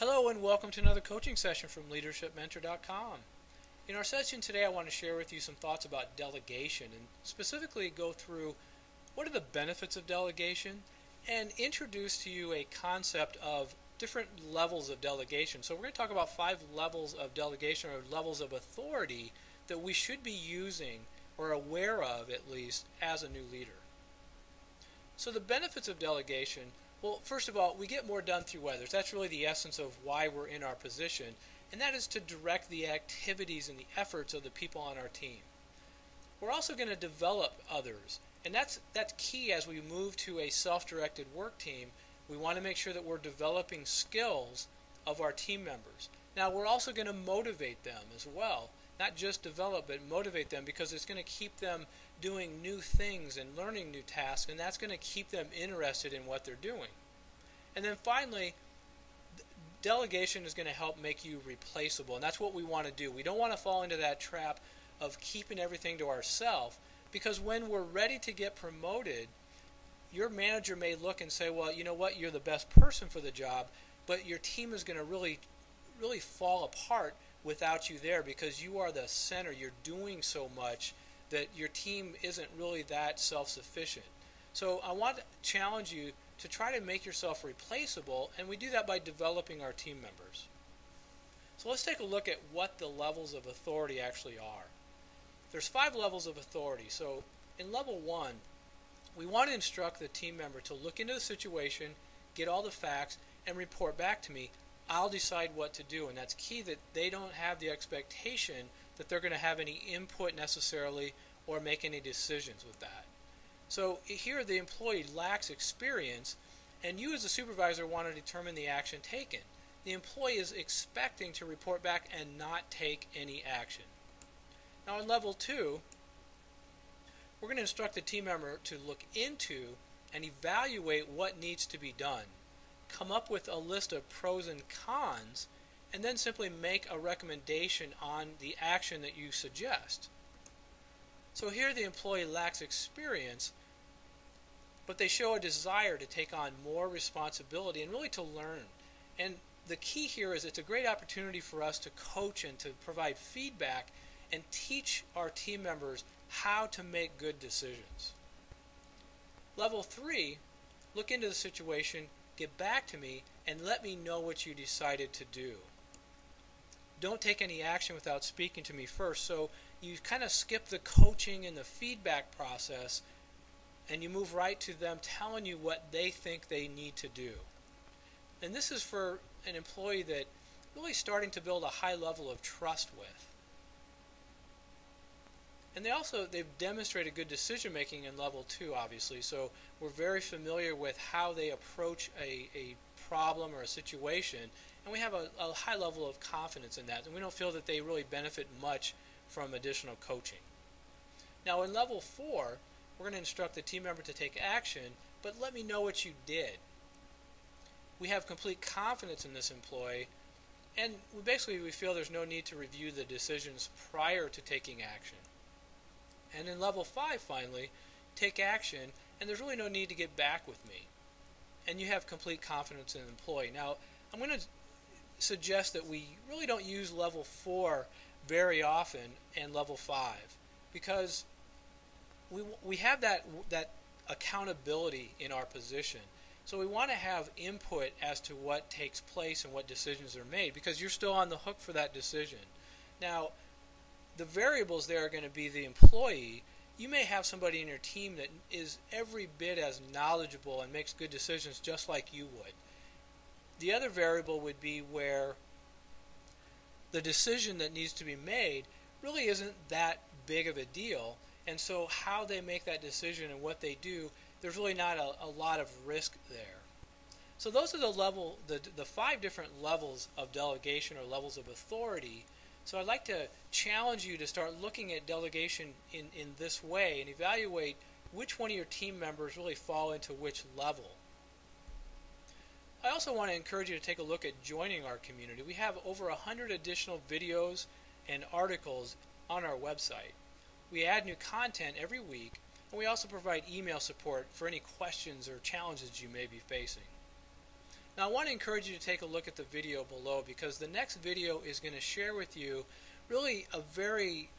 Hello and welcome to another coaching session from leadershipmentor.com. In our session today I want to share with you some thoughts about delegation and specifically go through what are the benefits of delegation and introduce to you a concept of different levels of delegation. So we're going to talk about 5 levels of delegation or levels of authority that we should be using or aware of at least as a new leader. So the benefits of delegation, well, first of all, we get more done through others. That's really the essence of why we're in our position, and that is to direct the activities and the efforts of the people on our team. We're also going to develop others, and that's key as we move to a self-directed work team. We want to make sure that we're developing skills of our team members. Now, we're also going to motivate them as well. Not just develop, but motivate them, because it's going to keep them doing new things and learning new tasks, and that's going to keep them interested in what they're doing. And then finally, delegation is going to help make you replaceable, and that's what we want to do. We don't want to fall into that trap of keeping everything to ourselves, because when we're ready to get promoted, your manager may look and say, well, you know what, you're the best person for the job, but your team is going to really fall apart without you there, because you are the center. You're doing so much that your team isn't really that self-sufficient. So I want to challenge you to try to make yourself replaceable, and we do that by developing our team members. So let's take a look at what the levels of authority actually are. There's 5 levels of authority. So in level 1, we want to instruct the team member to look into the situation, get all the facts, and report back to me. I'll decide what to do, and that's key, that they don't have the expectation that they're going to have any input necessarily or make any decisions with that. So here the employee lacks experience, and you as a supervisor want to determine the action taken. The employee is expecting to report back and not take any action. Now in level 2, we're going to instruct the team member to look into and evaluate what needs to be done. Come up with a list of pros and cons, and then simply make a recommendation on the action that you suggest. So here the employee lacks experience, but they show a desire to take on more responsibility and really to learn. And the key here is it's a great opportunity for us to coach and to provide feedback and teach our team members how to make good decisions. Level 3, look into the situation, get back to me, and let me know what you decided to do. Don't take any action without speaking to me first. So you kind of skip the coaching and the feedback process, and you move right to them telling you what they think they need to do. And this is for an employee that really starting to build a high level of trust with. And they've demonstrated good decision making in level 2, obviously, so we're very familiar with how they approach a problem or a situation, and we have a high level of confidence in that, and we don't feel that they really benefit much from additional coaching. Now in level 4, we're going to instruct the team member to take action, but let me know what you did. We have complete confidence in this employee, and we feel there's no need to review the decisions prior to taking action. And in level 5, finally, take action, and there's really no need to get back with me. And you have complete confidence in the employee. Now, I'm going to suggest that we really don't use level 4 very often and level 5, because we have that accountability in our position. So we want to have input as to what takes place and what decisions are made, because you're still on the hook for that decision. Now, the variables there are going to be the employee. You may have somebody in your team that is every bit as knowledgeable and makes good decisions just like you would. The other variable would be where the decision that needs to be made really isn't that big of a deal, and so how they make that decision and what they do, there's really not a lot of risk there. So those are the 5 different levels of delegation or levels of authority. So I'd like to challenge you to start looking at delegation in this way and evaluate which one of your team members really fall into which level. I also want to encourage you to take a look at joining our community. We have over 100 additional videos and articles on our website. We add new content every week, and we also provide email support for any questions or challenges you may be facing. Now I want to encourage you to take a look at the video below, because the next video is going to share with you really a very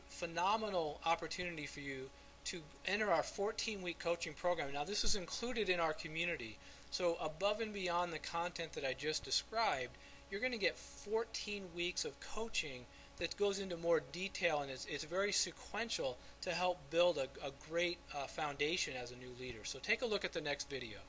phenomenal opportunity for you to enter our 14-week coaching program. Now this is included in our community, so above and beyond the content that I just described, you're going to get 14 weeks of coaching that goes into more detail, and it's very sequential to help build a great foundation as a new leader. So take a look at the next video.